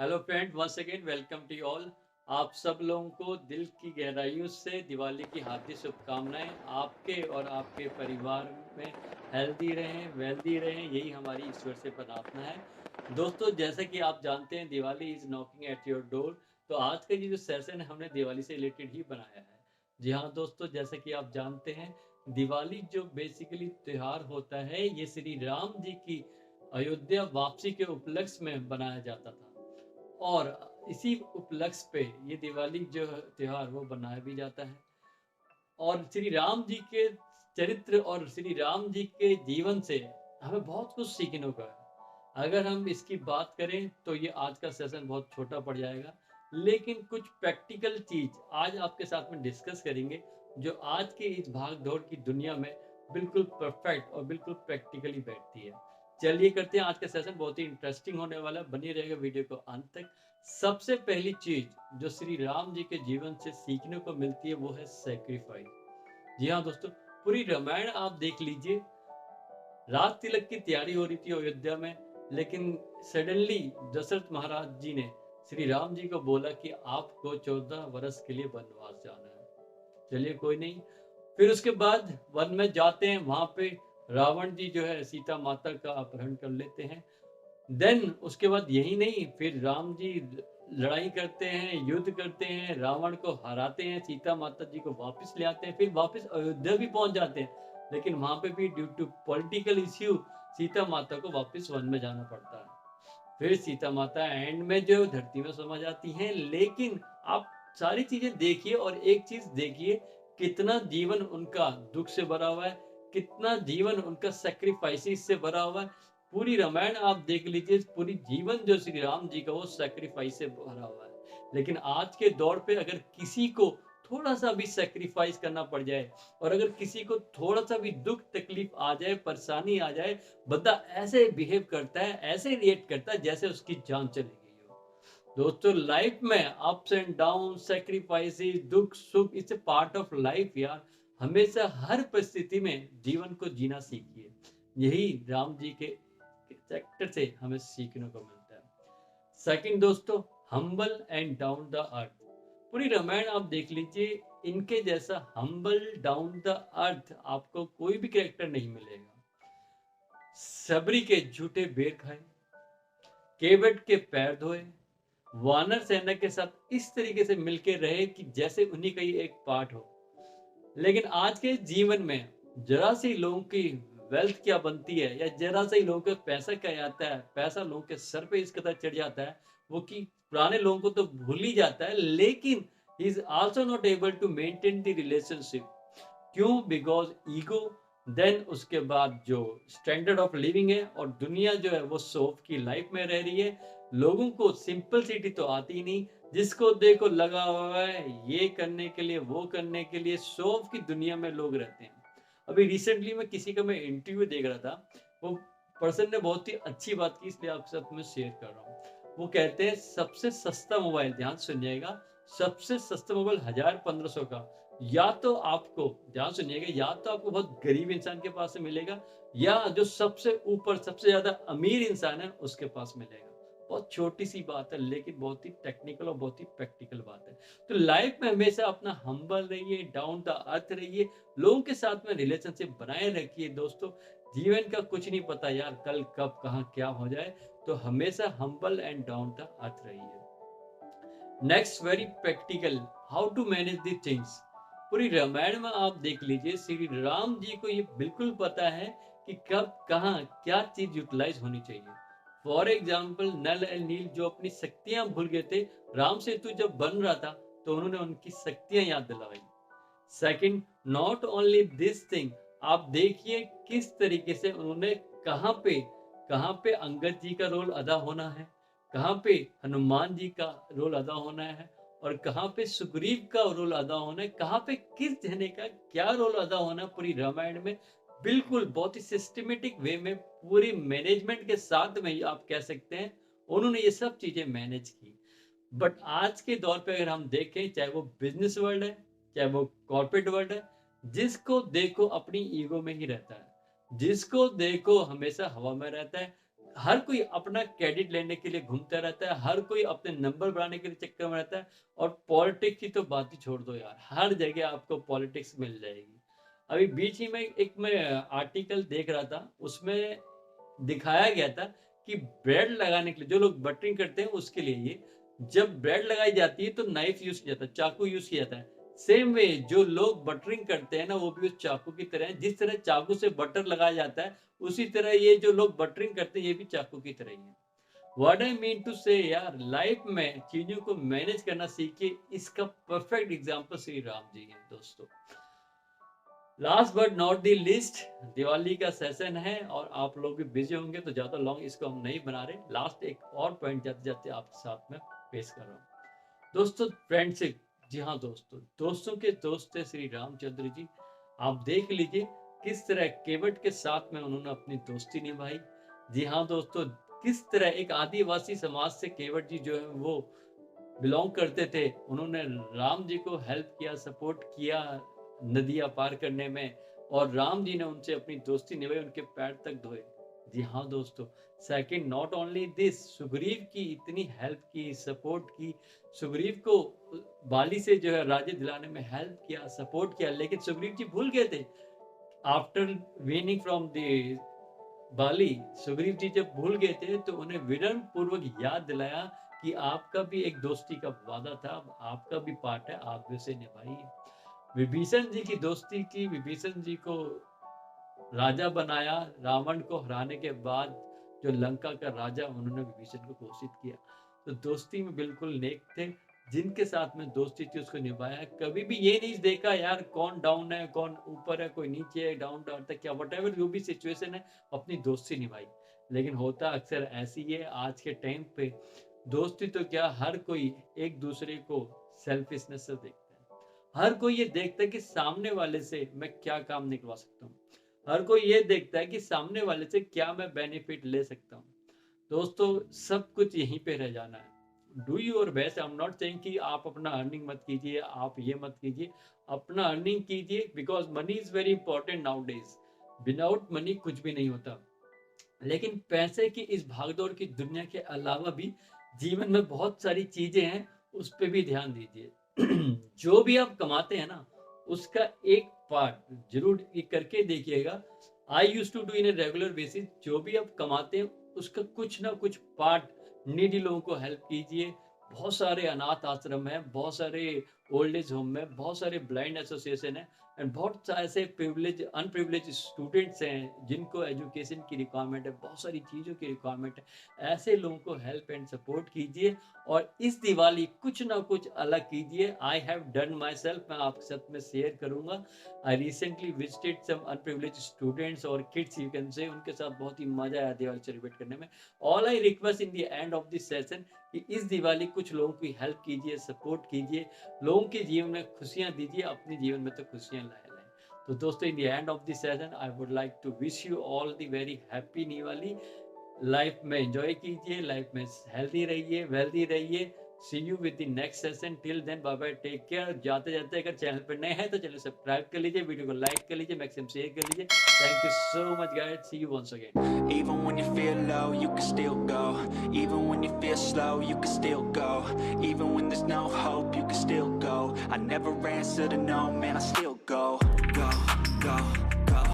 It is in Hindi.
Hello friend, once again welcome to all. आप सब लोगों को दिल की गहराइयों से दिवाली की हार्दिक शुभकामनाएं। आपके और आपके परिवार में हेल्दी रहें, वेल्दी रहें, यही हमारी ईश्वर से प्रार्थना है। दोस्तों, जैसा कि आप जानते हैं Diwali is knocking at your door. तो आज का ये जो सेशन है हमने दिवाली से रिलेटेड ही बनाया है। जी हाँ दोस्तों, जैसा कि आप जानते हैं दिवाली जो बेसिकली त्योहार होता है ये श्री राम जी की अयोध्या वापसी के उपलक्ष्य में बनाया जाता था। और इसी उपलक्ष्य पे ये दिवाली जो त्योहार वो बनाया भी जाता है। और श्री राम जी के चरित्र और श्री राम जी के जीवन से हमें बहुत कुछ सीखने को है। अगर हम इसकी बात करें तो ये आज का सेशन बहुत छोटा पड़ जाएगा, लेकिन कुछ प्रैक्टिकल चीज आज आपके साथ में डिस्कस करेंगे जो आज के इस भाग दौड़ की दुनिया में बिल्कुल परफेक्ट और बिल्कुल प्रैक्टिकली बैठती है। चलिए करते हैं आज का सेशन, बहुत ही इंटरेस्टिंग होने वाला है, बनी रहेगा वीडियो को अंत तक। सबसे पहली चीज जो श्री राम जी के जीवन से सीखने को मिलती है वो है सेक्रीफाइस। जी हाँ दोस्तों, पूरी रामायण आप देख लीजिए। राज तिलक की तैयारी हो रही थी अयोध्या में, लेकिन सडनली दशरथ महाराज जी ने श्री राम जी को बोला कि आपको 14 वर्ष के लिए वनवास जाना है। चलिए कोई नहीं। फिर उसके बाद वन में जाते हैं, वहां पे रावण जी जो है सीता माता का अपहरण कर लेते हैं। देन उसके बाद यही नहीं, फिर राम जी लड़ाई करते हैं, युद्ध करते हैं, रावण को हराते हैं, सीता माता जी को वापस ले आते हैं, फिर वापस अयोध्या भी पहुंच जाते हैं। लेकिन वहां पे भी due to political issue Sita माता को वापस वन में जाना पड़ता है। फिर सीता माता एंड में जो धरती में समा जाती हैं। लेकिन आप सारी चीजें देखिए और एक चीज देखिए, कितना जीवन उनका दुख से भरा हुआ है, कितना जीवन उनका सेक्रीफाइसेस से भरा हुआ है। पूरी रामायण आप देख लीजिए, पूरी जीवन जो श्री राम जी का वो सेक्रीफाइस से भरा हुआ है। लेकिन आज के दौर पे अगर किसी को थोड़ा सा भी सेक्रीफाइस करना पड़ जाए और अगर किसी को थोड़ा सा भी दुख तकलीफ आ जाए, परेशानी आ जाए, बंदा ऐसे बिहेव करता है, ऐसे रिएक्ट करता है जैसे उसकी जान चली गई हो। दोस्तों, लाइफ में अप्स एंड डाउन, सेक्रीफाइसेस, दुख सुख, it's a part of life यार। हमेशा हर परिस्थिति में जीवन को जीना सीखिए। यही राम जी के कैरेक्टर से हमें सीखने को मिलता है। सेकंड दोस्तों, हम्बल एंड डाउन द अर्थ। पूरी रामायण आप देख लीजिए, इनके जैसा हम्बल डाउन द अर्थ आपको कोई भी कैरेक्टर नहीं मिलेगा। सबरी के झूठे बेर खाए, केवट के पैर धोए, वानर सेना के साथ इस तरीके से मिलके रहे कि जैसे उन्हीं का ही एक पार्ट हो। लेकिन आज के जीवन में जरा सी लोगों की वेल्थ क्या बनती है, या जरा सा ही लोगों को पैसा क्या आता है, पैसा लोगों के सर पे इस कदर चढ़ जाता है वो कि पुराने लोगों को तो भूल ही जाता है। लेकिन he is also not able to maintain the relationship. क्यों? Because ego. देन उसके बाद जो स्टैंडर्ड ऑफ लिविंग है, और दुनिया जो है वो शोफ की लाइफ में रह रही है। लोगों को सिंपल सिटी तो आती ही नहीं, जिसको देखो लगा हुआ है ये करने के लिए वो करने के लिए, शोफ की दुनिया में लोग रहते हैं। अभी रिसेंटली मैं किसी का मैं इंटरव्यू देख रहा था, वो पर्सन ने बहुत ही अच्छी बात की, इसलिए आपके साथ मैं शेयर कर रहा हूँ। वो कहते हैं सबसे सस्ता मोबाइल, ध्यान सुनिएगा, सबसे सस्ता मोबाइल 1000-1500 का, या तो आपको, ध्यान सुनिएगा, या तो आपको बहुत गरीब इंसान के पास से मिलेगा, या जो सबसे ऊपर सबसे ज्यादा अमीर इंसान है उसके पास मिलेगा। बहुत छोटी सी बात है, लेकिन बहुत ही टेक्निकल और बहुत ही प्रैक्टिकल बात है। तो लाइफ में हमेशा अपना हम्बल रहिए, डाउन द अर्थ रहिए, लोगों के साथ में रिलेशनशिप बनाए रखिए। दोस्तों, जीवन का कुछ नहीं पता यार, कल कब कहाँ क्या हो जाए, तो हमेशा humble and down the earth रहिए। Next, very practical, how to manage the things. पूरी रामायण में आप देख लीजिए, श्री राम जी को ये बिल्कुल पता है कि कब कहाँ क्या चीज यूटिलाइज होनी चाहिए। फॉर एग्जाम्पल, नल एंड नील जो अपनी शक्तियां भूल गए थे, राम सेतु जब बन रहा था तो उन्होंने उनकी शक्तियां याद दिलाई। Second, not only this thing, आप देखिए किस तरीके से उन्होंने कहाँ पे अंगद जी का रोल अदा होना है, कहाँ पे हनुमान जी का रोल अदा होना है, और कहाँ पे सुग्रीव का रोल अदा होना है, कहाँ पे किस जने का क्या रोल अदा होना है। पूरी रामायण में बिल्कुल बहुत ही सिस्टमेटिक वे में, पूरी मैनेजमेंट के साथ में आप कह सकते हैं उन्होंने ये सब चीजें मैनेज की। बट आज के दौर पे अगर हम देखें, चाहे वो बिजनेस वर्ल्ड है, चाहे वो कॉर्पोरेट वर्ल्ड है, जिसको देखो अपनी ईगो में ही रहता है, जिसको देखो हमेशा हवा में रहता है, हर कोई अपना क्रेडिट लेने के लिए घूमता रहता है, हर कोई अपने नंबर बढ़ाने के लिए चक्कर में रहता है और पॉलिटिक्स की तो बात ही छोड़ दो यार, हर जगह आपको पॉलिटिक्स मिल जाएगी। अभी बीच ही में एक मैं आर्टिकल देख रहा था, उसमें दिखाया गया था कि ब्रेड लगाने के लिए जो लोग बटरिंग करते हैं उसके लिए ये, जब ब्रेड लगाई जाती है तो नाइफ यूज़ किया जाता है, चाकू यूज़ किया जाता है। सेम वे जो लोग बटरिंग करते हैं ना वो भी उस चाकू की तरह है, जिस तरह चाकू से बटर लगाया जाता है उसी तरह ये जो लोग बटरिंग करते हैं ये भी चाकू की तरह ही है। व्हाट आई मीन टू से यार, लाइफ में चीजों को मैनेज करना सीखिए, इसका परफेक्ट एग्जांपल श्री राम जी हैं दोस्तों। Last but not the list, Diwali का सेशन है और आप लोग भी बिजी होंगे तो ज्यादा लॉन्ग इसको हम नहीं बना रहे। लास्ट एक और पॉइंट जाते जाते आपके साथ में पेश कर रहा हूँ दोस्तों, फ्रेंडशिप। जी हाँ दोस्तों, दोस्तों के दोस्त थे श्री रामचंद्र जी। आप देख लीजिए किस तरह केवट के साथ में उन्होंने अपनी दोस्ती निभाई। जी हाँ दोस्तों, किस तरह एक आदिवासी समाज से केवट जी जो है वो बिलोंग करते थे, उन्होंने राम जी को हेल्प किया, सपोर्ट किया नदियां पार करने में, और राम जी ने उनसे अपनी दोस्ती निभाई, उनके पैर तक धोए। जी हाँ दोस्तों, second not only this, Sugriv की इतनी हेल्प की, सपोर्ट की, सुग्रीव को बाली से जो है राज्य दिलाने में हेल्प किया, सपोर्ट किया, लेकिन सुग्रीव जी भूल गए थे। After winning from the Bali, Sugriva जी जब भूल गए थे तो उन्हें विनम्र पूर्वक याद दिलाया कि आपका भी एक दोस्ती का वादा था, आपका भी पार्ट है, आप भी उसे निभाइए। विभीषण जी की दोस्ती की, विभीषण जी को राजा बनाया, रावण को हराने के बाद जो लंका का राजा उन्होंने विभीषण को घोषित किया। तो दोस्ती में बिल्कुल नेक थे, जिनके साथ में दोस्ती थी उसको निभाया। कभी भी ये नहीं देखा यार कौन डाउन है कौन ऊपर है, कोई नीचे है, डाउन टू अर्थ है, क्या वट एवर जो भी सिचुएशन है, अपनी दोस्ती निभाई। लेकिन होता अक्सर ऐसी है आज के टाइम पे, दोस्ती तो क्या हर कोई एक दूसरे को सेल्फिशनेस से देखता है। हर कोई ये देखता है कि सामने वाले से मैं क्या काम निकलवा सकता हूँ, हर कोई ये देखता है कि सामने वाले से क्या मैं बेनिफिट ले सकता हूँ। दोस्तों सब कुछ यहीं पे रह जाना है। Do your best. I am not saying कि आप अपना अर्निंग मत कीजिए, आप ये मत कीजिए, अपना अर्निंग कीजिए, because money is very important now days. Without money कुछ भी नहीं होता। लेकिन पैसे की इस भागदौड़ की दुनिया के अलावा भी जीवन में बहुत सारी चीजें हैं, उस पर भी ध्यान दीजिए। जो भी आप कमाते हैं ना, उसका एक पार्ट जरूर करके देखिएगा। I use to do in a regular basis, जो भी आप कमाते हैं उसका कुछ ना कुछ पार्ट नीडी लोगों को हेल्प कीजिए। बहुत सारे अनाथ आश्रम है, बहुत सारे ओल्ड एज होम है, बहुत सारे ब्लाइंड एसोसिएशन है, एंड बहुत सारे ऐसे प्रिविलेज अनप्रिविलेज स्टूडेंट्स हैं जिनको एजुकेशन की रिक्वायरमेंट है, बहुत सारी चीज़ों की रिक्वायरमेंट है। ऐसे लोगों को हेल्प एंड सपोर्ट कीजिए और इस दिवाली कुछ ना कुछ अलग कीजिए। I have done myself, मैं आपके साथ में शेयर करूंगा। I recently visited some unprivileged students और किड्स यू कैन से, उनके साथ बहुत ही मजा आया दिवाली सेलिब्रेट करने में। All I request in the end of this session कि इस दिवाली कुछ लोगों की हेल्प कीजिए, सपोर्ट कीजिए, लोगों के जीवन में खुशियां दीजिए, अपने जीवन में तो खुशियां लाए लाए। तो दोस्तों in the end of this session I would like to wish you all the very happy Diwali. Life में एंजॉय कीजिए, लाइफ में हेल्दी रहिए, वेल्दी रहिए। See you with the next session. Till then bye bye, take care. जाते जाते अगर चैनल पर नए हैं तो चैनल सब्सक्राइब कर लीजिए, वीडियो को लाइक कर लीजिए, मैक्सिमम शेयर कर लीजिए। Thank you so much guys, see you once again. Even when you feel low, you can still go. Even when you feel slow, you can still go. Even when there's no hope, you can still go. I never answer to no, man, I still go, go, go.